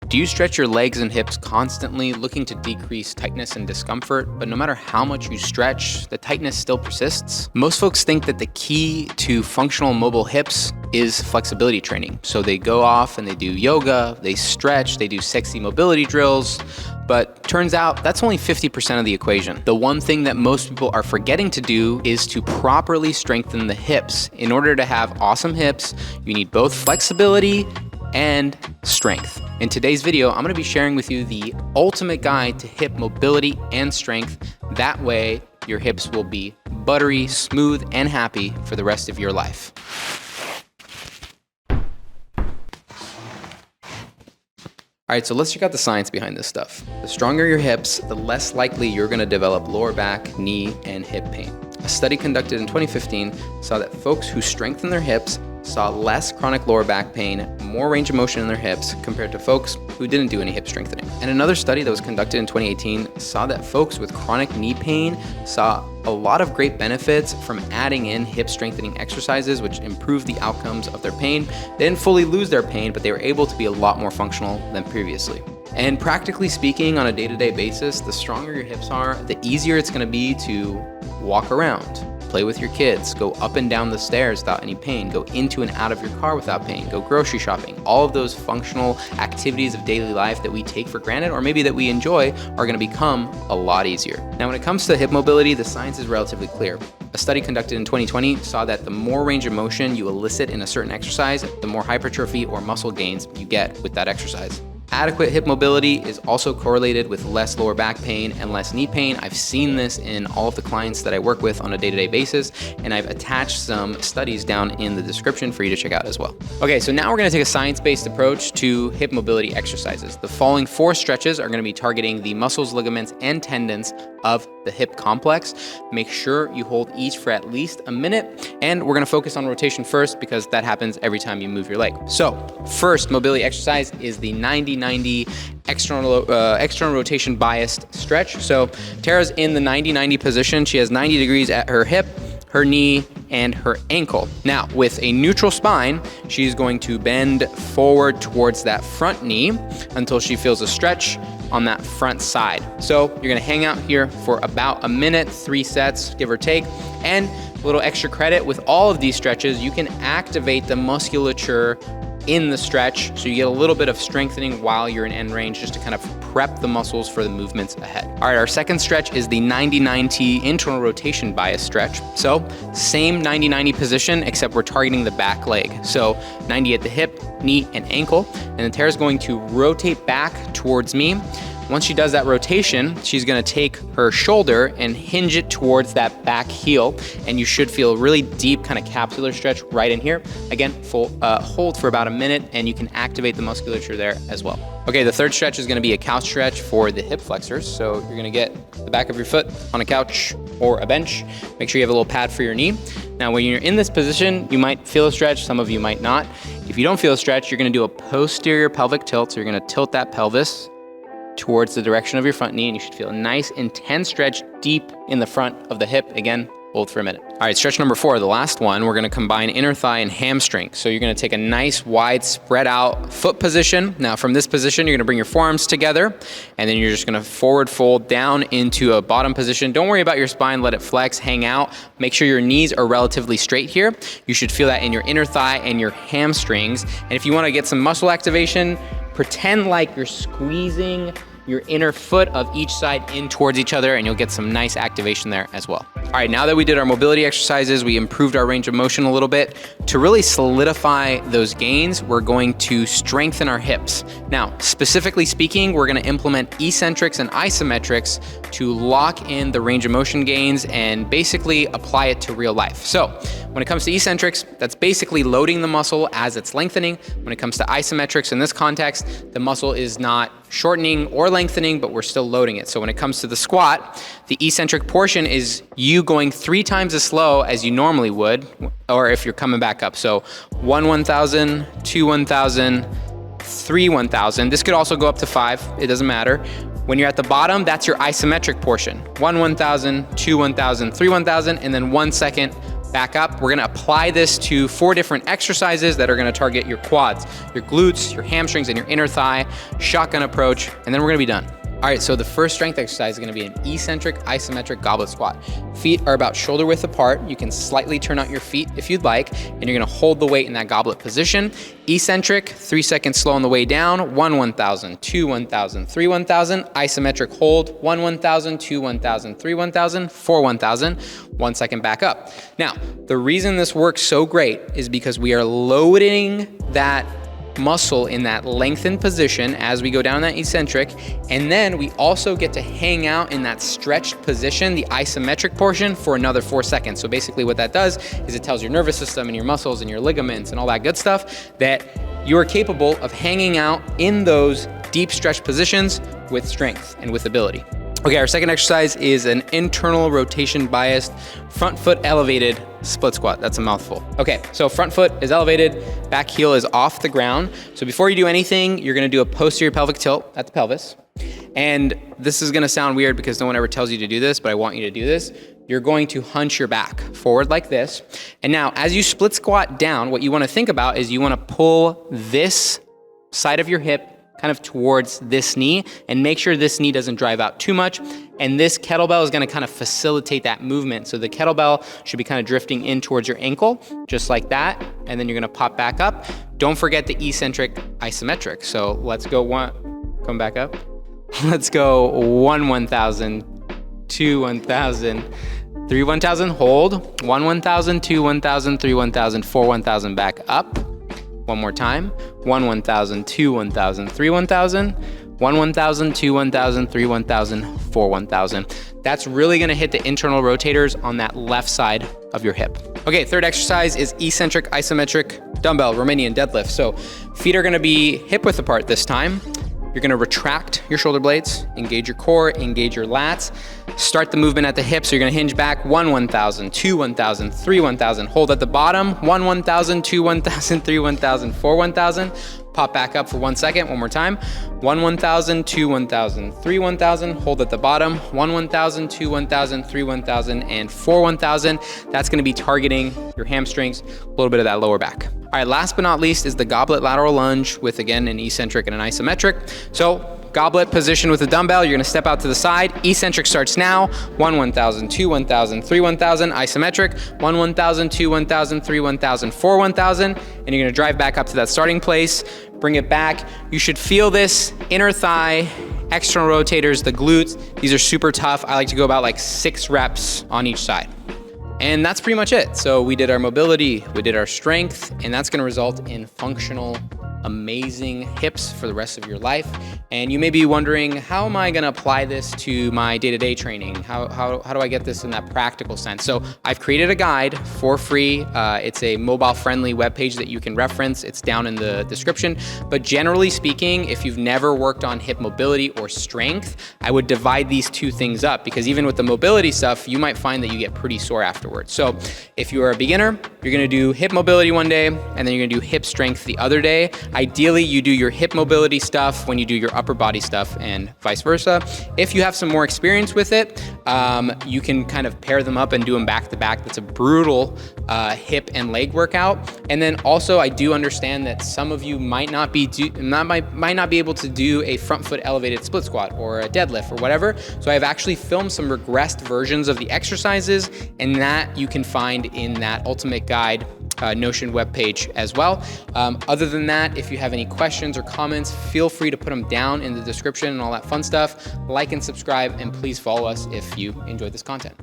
Do you stretch your legs and hips constantly, looking to decrease tightness and discomfort, but no matter how much you stretch, the tightness still persists? Most folks think that the key to functional mobile hips is flexibility training. So they go off and they do yoga, they stretch, they do sexy mobility drills, but turns out that's only 50% of the equation. The one thing that most people are forgetting to do is to properly strengthen the hips. In order to have awesome hips, you need both flexibility and strength. In today's video, I'm gonna be sharing with you the ultimate guide to hip mobility and strength. That way, your hips will be buttery, smooth, and happy for the rest of your life. All right, so let's check out the science behind this stuff. The stronger your hips, the less likely you're gonna develop lower back, knee, and hip pain. A study conducted in 2015 saw that folks who strengthened their hips saw less chronic lower back pain, more range of motion in their hips compared to folks who didn't do any hip strengthening. And another study that was conducted in 2018 saw that folks with chronic knee pain saw a lot of great benefits from adding in hip strengthening exercises, which improved the outcomes of their pain. They didn't fully lose their pain, but they were able to be a lot more functional than previously. And practically speaking, on a day-to-day basis, the stronger your hips are, the easier it's gonna be to walk around, play with your kids, go up and down the stairs without any pain, go into and out of your car without pain, go grocery shopping. All of those functional activities of daily life that we take for granted or maybe that we enjoy are gonna become a lot easier. Now, when it comes to hip mobility, the science is relatively clear. A study conducted in 2020 saw that the more range of motion you elicit in a certain exercise, the more hypertrophy or muscle gains you get with that exercise. Adequate hip mobility is also correlated with less lower back pain and less knee pain. I've seen this in all of the clients that I work with on a day-to-day basis, and I've attached some studies down in the description for you to check out as well. Okay, so now we're gonna take a science-based approach to hip mobility exercises. The following 4 stretches are gonna be targeting the muscles, ligaments, and tendons of the hip complex. Make sure you hold each for at least a minute, and we're gonna focus on rotation first because that happens every time you move your leg. So, first mobility exercise is the 90-90 external rotation biased stretch. So Tara's in the 90-90 position. She has 90 degrees at her hip, her knee, and her ankle. Now, with a neutral spine, she's going to bend forward towards that front knee until she feels a stretch on that front side. So you're gonna hang out here for about a minute, 3 sets, give or take. And a little extra credit, with all of these stretches, you can activate the musculature in the stretch, so you get a little bit of strengthening while you're in end range, just to kind of prep the muscles for the movements ahead. All right, our second stretch is the 90-90 internal rotation bias stretch. So same 90-90 position, except we're targeting the back leg. So 90 at the hip, knee, and ankle. And then Tara's going to rotate back towards me. Once she does that rotation, she's gonna take her shoulder and hinge it towards that back heel, and you should feel a really deep kind of capsular stretch right in here. Again, hold for about a minute, and you can activate the musculature there as well. Okay, the third stretch is gonna be a couch stretch for the hip flexors. So you're gonna get the back of your foot on a couch or a bench. Make sure you have a little pad for your knee. Now, when you're in this position, you might feel a stretch, some of you might not. If you don't feel a stretch, you're gonna do a posterior pelvic tilt. So you're gonna tilt that pelvis towards the direction of your front knee, and you should feel a nice intense stretch deep in the front of the hip. Again, hold for a minute. All right, stretch number 4, the last one, we're gonna combine inner thigh and hamstring. So you're gonna take a nice wide spread out foot position. Now from this position, you're gonna bring your forearms together, and then you're just gonna forward fold down into a bottom position. Don't worry about your spine, let it flex, hang out. Make sure your knees are relatively straight here. You should feel that in your inner thigh and your hamstrings. And if you wanna get some muscle activation, pretend like you're squeezing your inner foot of each side in towards each other, and you'll get some nice activation there as well. All right, now that we did our mobility exercises, we improved our range of motion a little bit. To really solidify those gains, we're going to strengthen our hips. Now, specifically speaking, we're gonna implement eccentrics and isometrics to lock in the range of motion gains and basically apply it to real life. So when it comes to eccentrics, that's basically loading the muscle as it's lengthening. When it comes to isometrics in this context, the muscle is not shortening or lengthening, but we're still loading it. So when it comes to the squat, the eccentric portion is you going 3 times as slow as you normally would, or if you're coming back up. So 1 1,000, 2 1,000, 3 1,000. This could also go up to 5, it doesn't matter. When you're at the bottom, that's your isometric portion. 1 1,000, 2 1,000, 3 1,000, and then 1 second back up. We're gonna apply this to 4 different exercises that are gonna target your quads, your glutes, your hamstrings, and your inner thigh, shotgun approach, and then we're gonna be done. All right, so the first strength exercise is gonna be an eccentric isometric goblet squat. Feet are about shoulder width apart. You can slightly turn out your feet if you'd like, and you're gonna hold the weight in that goblet position. Eccentric, 3 seconds slow on the way down, 1 1,000, 2 1,000, 3 1,000. Isometric hold, 1 1,000, 2 1,000, 3 1,000, 4 1,000. 1 second back up. Now, the reason this works so great is because we are loading that muscle in that lengthened position as we go down that eccentric, and then we also get to hang out in that stretched position, the isometric portion, for another 4 seconds. So basically what that does is it tells your nervous system and your muscles and your ligaments and all that good stuff that you are capable of hanging out in those deep stretch positions with strength and with ability. Okay, our second exercise is an internal rotation biased front foot elevated split squat. That's a mouthful. Okay, so front foot is elevated, back heel is off the ground. So before you do anything, you're gonna do a posterior pelvic tilt at the pelvis. And this is gonna sound weird because no one ever tells you to do this, but I want you to do this. You're going to hunch your back forward like this. And now, as you split squat down, what you wanna think about is you wanna pull this side of your hip kind of towards this knee and make sure this knee doesn't drive out too much. And this kettlebell is gonna kind of facilitate that movement. So the kettlebell should be kind of drifting in towards your ankle, just like that. And then you're gonna pop back up. Don't forget the eccentric isometric. So let's go one, come back up. Let's go 1 1,000, 2 1,000, 3 1,000, hold. 1 1,000, 2 1,000, 3 1,000, 4 1,000, back up. One more time. 1 1,000, 2 1,000, 3 1,000, 1 1,000, 2 1,000, 3 1,000, 4 1,000. That's really gonna hit the internal rotators on that left side of your hip. Okay, third exercise is eccentric isometric dumbbell Romanian deadlift. So feet are gonna be hip width apart this time. You're gonna retract your shoulder blades, engage your core, engage your lats. Start the movement at the hips. So you're gonna hinge back 1 1,000, 2 1,000, 3 1,000. Hold at the bottom, 1 1,000, 2 1,000, 3 1,000, 4 1,000. Pop back up for 1 second, one more time. 1 1,000, 2 1,000, 3 1,000. Hold at the bottom, 1 1,000, 2 1,000, 3 1,000, and 4 1,000. That's gonna be targeting your hamstrings, a little bit of that lower back. All right, last but not least is the goblet lateral lunge with, again, an eccentric and an isometric. So goblet position with a dumbbell, you're gonna step out to the side. Eccentric starts now. 1 1,000, 2 1,000, 3 1,000. Isometric, 1 1,000, 2 1,000, 3 1,000, 4 1,000. And you're gonna drive back up to that starting place, bring it back. You should feel this inner thigh, external rotators, the glutes. These are super tough. I like to go about like 6 reps on each side. And that's pretty much it. So we did our mobility, we did our strength, and that's gonna result in functional, amazing hips for the rest of your life. And you may be wondering, how am I gonna apply this to my day-to-day training? How do I get this in that practical sense? So I've created a guide for free. It's a mobile-friendly webpage that you can reference. It's down in the description. But generally speaking, if you've never worked on hip mobility or strength, I would divide these 2 things up, because even with the mobility stuff, you might find that you get pretty sore afterwards. So if you are a beginner, you're gonna do hip mobility one day, and then you're gonna do hip strength the other day. Ideally, you do your hip mobility stuff when you do your upper body stuff, and vice versa. If you have some more experience with it, you can kind of pair them up and do them back to back. That's a brutal hip and leg workout. And then also, I do understand that some of you might not be able to do a front foot elevated split squat or a deadlift or whatever. So I've actually filmed some regressed versions of the exercises, and that you can find in that Ultimate Guide Notion webpage as well. Other than that, if you have any questions or comments, feel free to put them down in the description and all that fun stuff. Like and subscribe, and please follow us if you enjoyed this content.